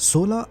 16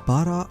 12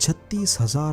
36,000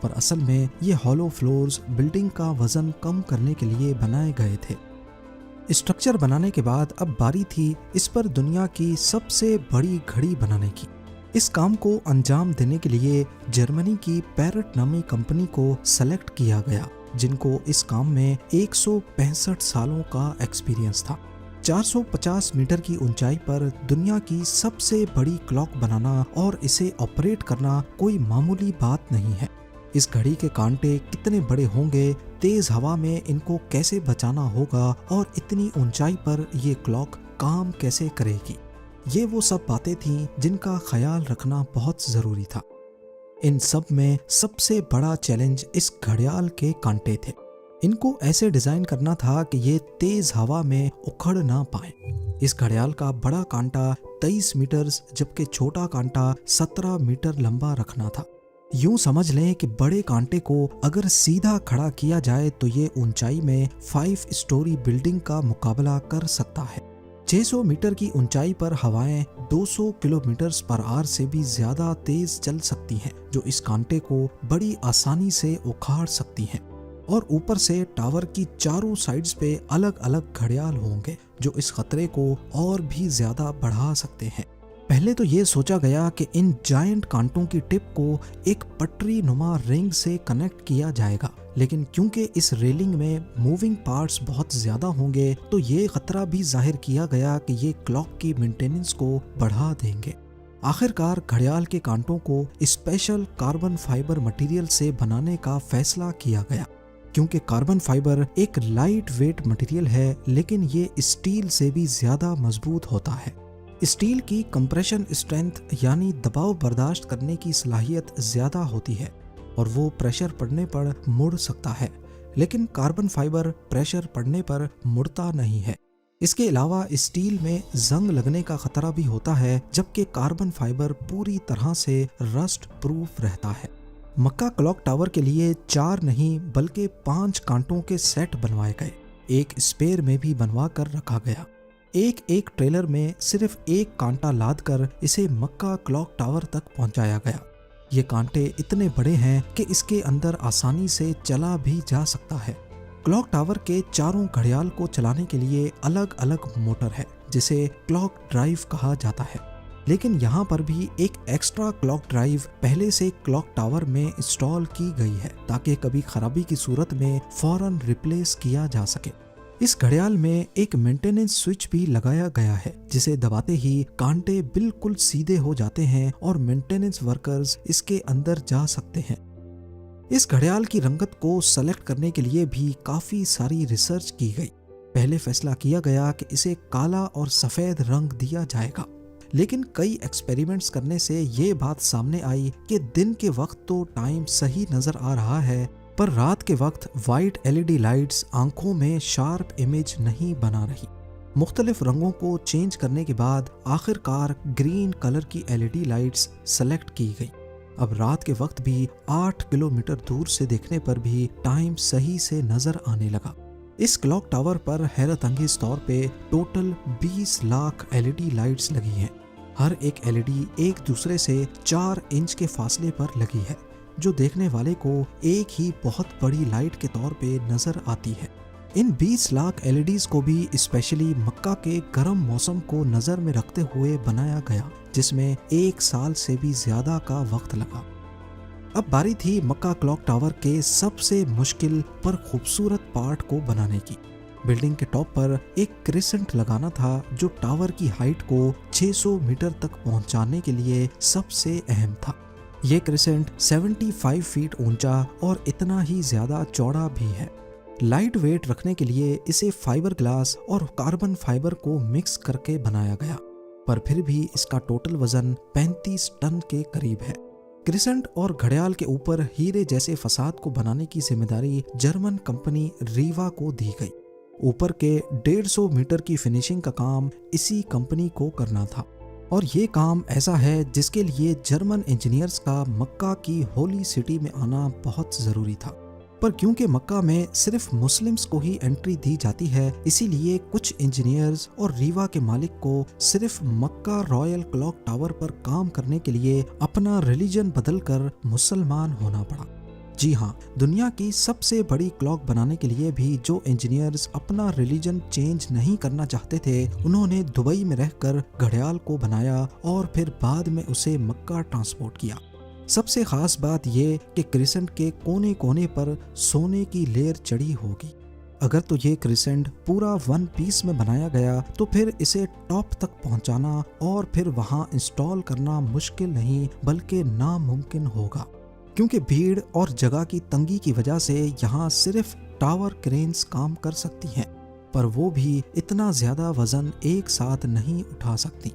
پر اصل میں یہ ہالو فلورز بلڈنگ کا وزن کم کرنے کے لیے بنائے گئے تھے۔ اسٹرکچر بنانے کے بعد اب باری تھی اس پر دنیا کی سب سے بڑی گھڑی بنانے کی۔ اس کام کو انجام دینے کے لیے جرمنی کی پیرٹ نامی کمپنی کو سلیکٹ کیا گیا، جن کو اس کام میں 165 سالوں کا ایکسپیرینس تھا۔ 450 میٹر کی اونچائی پر دنیا کی سب سے بڑی کلاک بنانا اور اسے آپریٹ کرنا کوئی معمولی بات نہیں ہے۔ اس گھڑی کے کانٹے کتنے بڑے ہوں گے، تیز ہوا میں ان کو کیسے بچانا ہوگا اور اتنی اونچائی پر یہ کلاک کام کیسے کرے گی، یہ وہ سب باتیں تھیں جن کا خیال رکھنا بہت ضروری تھا۔ ان سب میں سب سے بڑا چیلنج اس گھڑیال کے کانٹے تھے۔ ان کو ایسے ڈیزائن کرنا تھا کہ یہ تیز ہوا میں اکھڑ نہ پائیں۔ اس گھڑیال کا بڑا کانٹا 23 میٹر جبکہ چھوٹا کانٹا 17 میٹر لمبا رکھنا تھا۔ یوں سمجھ لیں کہ بڑے کانٹے کو اگر سیدھا کھڑا کیا جائے تو یہ اونچائی میں 5 اسٹوری بلڈنگ کا مقابلہ کر سکتا ہے۔ 600 میٹر کی اونچائی پر ہوائیں 200 کلومیٹر پر آور سے بھی زیادہ تیز چل سکتی ہیں، جو اس کانٹے کو بڑی آسانی سے اکھاڑ سکتی ہیں۔ اور اوپر سے ٹاور کی چاروں سائڈز پہ الگ الگ گھڑیال ہوں گے جو اس خطرے کو اور بھی زیادہ بڑھا سکتے ہیں۔ پہلے تو یہ سوچا گیا کہ ان جائنٹ کانٹوں کی ٹپ کو ایک پٹری نما رنگ سے کنیکٹ کیا جائے گا، لیکن کیونکہ اس ریلنگ میں موونگ پارٹس بہت زیادہ ہوں گے تو یہ خطرہ بھی ظاہر کیا گیا کہ یہ کلاک کی مینٹیننس کو بڑھا دیں گے۔ آخرکار گھڑیال کے کانٹوں کو اسپیشل کاربن فائبر مٹیریل سے بنانے کا فیصلہ کیا گیا، کیونکہ کاربن فائبر ایک لائٹ ویٹ مٹیریل ہے لیکن یہ اسٹیل سے بھی زیادہ مضبوط ہوتا ہے۔ اسٹیل کی کمپریشن اسٹرینتھ یعنی دباؤ برداشت کرنے کی صلاحیت زیادہ ہوتی ہے اور وہ پریشر پڑنے پر مڑ سکتا ہے، لیکن کاربن فائبر پریشر پڑنے پر مڑتا نہیں ہے۔ اس کے علاوہ اسٹیل میں زنگ لگنے کا خطرہ بھی ہوتا ہے، جبکہ کاربن فائبر پوری طرح سے رسٹ پروف رہتا ہے۔ مکہ کلاک ٹاور کے لیے 4 نہیں بلکہ 5 کانٹوں کے سیٹ بنوائے گئے، ایک اسپیئر میں بھی بنوا کر رکھا گیا۔ ایک ٹریلر میں صرف ایک کانٹا لاد کر اسے مکہ کلاک ٹاور تک پہنچایا گیا۔ یہ کانٹے اتنے بڑے ہیں کہ اس کے اندر آسانی سے چلا بھی جا سکتا ہے۔ کلاک ٹاور کے چاروں گھڑیال کو چلانے کے لیے الگ الگ موٹر ہے جسے کلاک ڈرائیو کہا جاتا ہے، لیکن یہاں پر بھی ایک ایکسٹرا کلاک ڈرائیو پہلے سے کلاک ٹاور میں انسٹال کی گئی ہے تاکہ کبھی خرابی کی صورت میں فوراً ریپلیس کیا جا سکے۔ اس گھڑیال میں ایک مینٹیننس سوئچ بھی لگایا گیا ہے جسے دباتے ہی کانٹے بالکل سیدھے ہو جاتے ہیں اور مینٹیننس ورکرز اس کے اندر جا سکتے ہیں۔ اس گھڑیال کی رنگت کو سلیکٹ کرنے کے لیے بھی کافی ساری ریسرچ کی گئی۔ پہلے فیصلہ کیا گیا کہ اسے کالا اور سفید رنگ دیا جائے گا، لیکن کئی ایکسپیریمنٹس کرنے سے یہ بات سامنے آئی کہ دن کے وقت تو ٹائم صحیح نظر آ رہا ہے، پر رات کے وقت وائٹ LED لائٹس آنکھوں میں شارپ امیج نہیں بنا رہی۔ مختلف رنگوں کو چینج کرنے کے بعد آخر کار گرین کلر کی LED لائٹس سلیکٹ کی گئی۔ اب رات کے وقت بھی 8 کلومیٹر دور سے دیکھنے پر بھی ٹائم صحیح سے نظر آنے لگا۔ اس کلاک ٹاور پر حیرت انگیز طور پہ ٹوٹل 20 لاکھ LED لائٹس لگی ہیں۔ ہر ایک LED ایک دوسرے سے 4 انچ کے فاصلے پر لگی ہے، جو دیکھنے والے کو ایک ہی بہت بڑی لائٹ کے طور پہ نظر آتی ہے۔ ان 20 لاکھ LEDs کو بھی اسپیشلی مکہ کے گرم موسم کو نظر میں رکھتے ہوئے بنایا گیا، جس میں 1 سال سے بھی زیادہ کا وقت لگا۔ اب باری تھی مکہ کلاک ٹاور کے سب سے مشکل پر خوبصورت پارٹ کو بنانے کی۔ بلڈنگ کے ٹاپ پر ایک کریسنٹ لگانا تھا جو ٹاور کی ہائٹ کو 600 میٹر تک پہنچانے کے لیے سب سے اہم تھا۔ یہ کریسنٹ 75 فیٹ اونچا اور اتنا ہی زیادہ چوڑا بھی ہے۔ لائٹ ویٹ رکھنے کے لیے اسے فائبر گلاس اور کاربن فائبر کو مکس کر کے بنایا گیا، پر پھر بھی اس کا ٹوٹل وزن 35 ٹن کے قریب ہے۔ کریسنٹ اور گھڑیال کے اوپر ہیرے جیسے فساد کو بنانے کی ذمہ داری جرمن کمپنی ریوا کو دی گئی۔ اوپر کے 150 میٹر کی فنیشنگ کا کام اسی کمپنی کو کرنا تھا، اور یہ کام ایسا ہے جس کے لیے جرمن انجینئرز کا مکہ کی ہولی سٹی میں آنا بہت ضروری تھا، پر کیونکہ مکہ میں صرف مسلمز کو ہی انٹری دی جاتی ہے، اسی لیے کچھ انجینئرز اور ریوا کے مالک کو صرف مکہ رائل کلاک ٹاور پر کام کرنے کے لیے اپنا ریلیجن بدل کر مسلمان ہونا پڑا۔ جی ہاں، دنیا کی سب سے بڑی کلاک بنانے کے لیے بھی جو انجینئرز اپنا ریلیجن چینج نہیں کرنا چاہتے تھے، انہوں نے دبئی میں رہ کر گھڑیال کو بنایا اور پھر بعد میں اسے مکہ ٹرانسپورٹ کیا۔ سب سے خاص بات یہ کہ کریسنٹ کے کونے کونے پر سونے کی لیئر چڑھی ہوگی۔ اگر تو یہ کریسنٹ پورا ون پیس میں بنایا گیا تو پھر اسے ٹاپ تک پہنچانا اور پھر وہاں انسٹال کرنا مشکل نہیں بلکہ ناممکن ہوگا، کیونکہ بھیڑ اور جگہ کی تنگی کی وجہ سے یہاں صرف ٹاور کرینز کام کر سکتی ہیں، پر وہ بھی اتنا زیادہ وزن ایک ساتھ نہیں اٹھا سکتی۔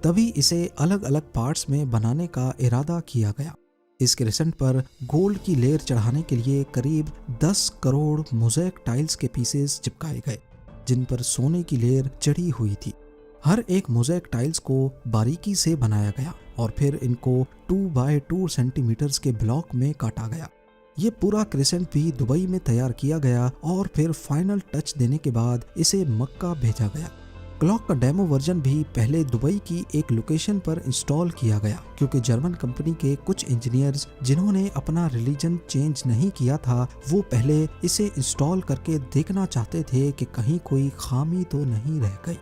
تبھی اسے الگ الگ پارٹس میں بنانے کا ارادہ کیا گیا۔ اس کریسنٹ پر گولڈ کی لیئر چڑھانے کے لیے قریب 10 کروڑ موزیک ٹائلز کے پیسز چپکائے گئے، جن پر سونے کی لیئر چڑھی ہوئی تھی۔ ہر ایک موزیک ٹائلز کو باریکی سے بنایا گیا اور پھر ان کو 2x2 سینٹی میٹرز کے بلاک میں کاٹا گیا۔ یہ پورا کریسنٹ بھی دبئی میں تیار کیا گیا اور پھر فائنل ٹچ دینے کے بعد اسے مکہ بھیجا گیا۔ کلاک کا ڈیمو ورژن بھی پہلے دبئی کی ایک لوکیشن پر انسٹال کیا گیا، کیونکہ جرمن کمپنی کے کچھ انجینئرز جنہوں نے اپنا ریلیجن چینج نہیں کیا تھا، وہ پہلے اسے انسٹال کر کے دیکھنا چاہتے تھے کہ کہیں کوئی خامی تو نہیں رہ گئی۔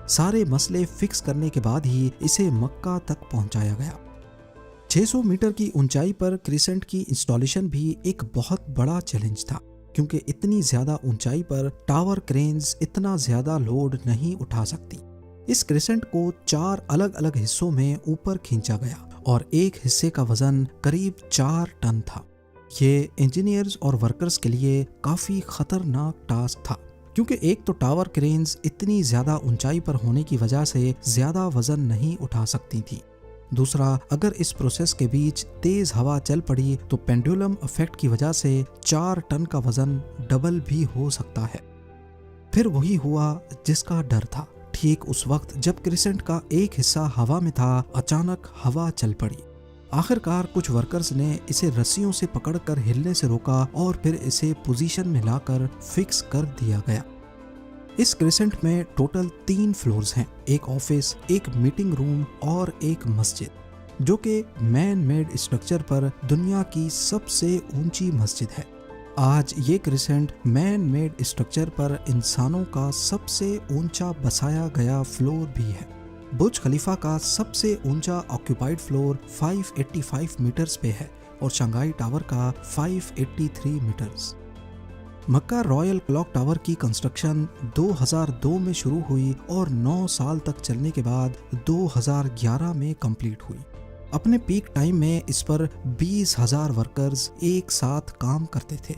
سارے مسئلے فکس کرنے کے بعد ہی اسے مکہ تک پہنچایا گیا۔ 600 میٹر کی اونچائی پر کریسنٹ کی انسٹالیشن بھی ایک بہت بڑا چیلنج تھا، کیونکہ اتنی زیادہ اونچائی پر ٹاور کرینز اتنا زیادہ لوڈ نہیں اٹھا سکتی۔ اس کریسنٹ کو 4 الگ الگ حصوں میں اوپر کھینچا گیا اور ایک حصے کا وزن قریب 4 ٹن تھا۔ یہ انجینئرز اور ورکرز کے لیے کافی خطرناک ٹاسک تھا، کیونکہ ایک تو ٹاور کرینز اتنی زیادہ اونچائی پر ہونے کی وجہ سے زیادہ وزن نہیں اٹھا سکتی تھی۔ دوسرا، اگر اس پروسیس کے بیچ تیز ہوا چل پڑی تو پینڈولم ایفیکٹ کی وجہ سے 4 ٹن کا وزن ڈبل بھی ہو سکتا ہے۔ پھر وہی ہوا جس کا ڈر تھا۔ ٹھیک اس وقت جب کریسنٹ کا ایک حصہ ہوا میں تھا، اچانک ہوا چل پڑی۔ آخرکار کچھ ورکرز نے اسے رسیوں سے پکڑ کر ہلنے سے روکا اور پھر اسے پوزیشن میں لا کر فکس کر دیا گیا۔ اس کریسنٹ میں ٹوٹل 3 فلورز ہیں، ایک آفس، ایک میٹنگ روم اور ایک مسجد، جو کہ مین میڈ اسٹرکچر پر دنیا کی سب سے اونچی مسجد ہے۔ آج یہ کریسنٹ مین میڈ اسٹرکچر پر انسانوں کا سب سے اونچا بسایا گیا فلور بھی ہے۔ برج خلیفہ کا سب سے اونچا آکوپائڈ فلور 585 میٹرز پہ ہے اور شنگھائی ٹاور کا 583 میٹرز۔ مکہ رائل کلاک ٹاور کی کنسٹرکشن 2002 میں شروع ہوئی اور 9 سال تک چلنے کے بعد 2011 میں کمپلیٹ ہوئی۔ اپنے پیک ٹائم میں اس پر 20,000 ورکرز ایک ساتھ کام کرتے تھے۔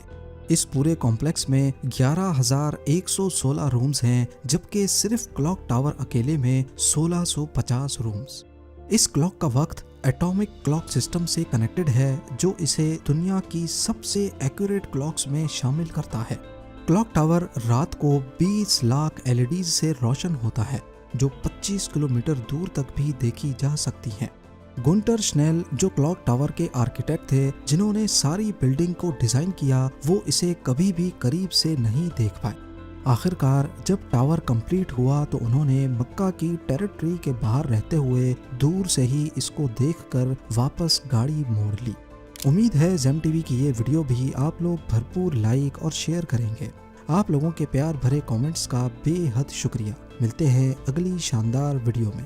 اس پورے کمپلیکس میں 11,116 رومز ہیں، جبکہ صرف کلاک ٹاور اکیلے میں 1,650 رومز۔ اس کلاک کا وقت ایٹامک کلاک سسٹم سے کنیکٹڈ ہے، جو اسے دنیا کی سب سے ایکوریٹ کلاکس میں شامل کرتا ہے۔ کلاک ٹاور رات کو 20 لاکھ LEDs سے روشن ہوتا ہے، جو 25 کلومیٹر دور تک بھی دیکھی جا سکتی ہیں۔ گنٹر شنیل، جو کلاک ٹاور کے آرکیٹیکٹ تھے جنہوں نے ساری بلڈنگ کو ڈیزائن کیا، وہ اسے کبھی بھی قریب سے نہیں دیکھ پائے۔ آخرکار جب ٹاور کمپلیٹ ہوا تو انہوں نے مکہ کی ٹیریٹری کے باہر رہتے ہوئے دور سے ہی اس کو دیکھ کر واپس گاڑی موڑ لی۔ امید ہے زیم ٹی وی کی یہ ویڈیو بھی آپ لوگ بھرپور لائک اور شیئر کریں گے۔ آپ لوگوں کے پیار بھرے کامنٹس کا بے حد شکریہ۔ ملتے ہیں اگلی شاندار ویڈیو میں۔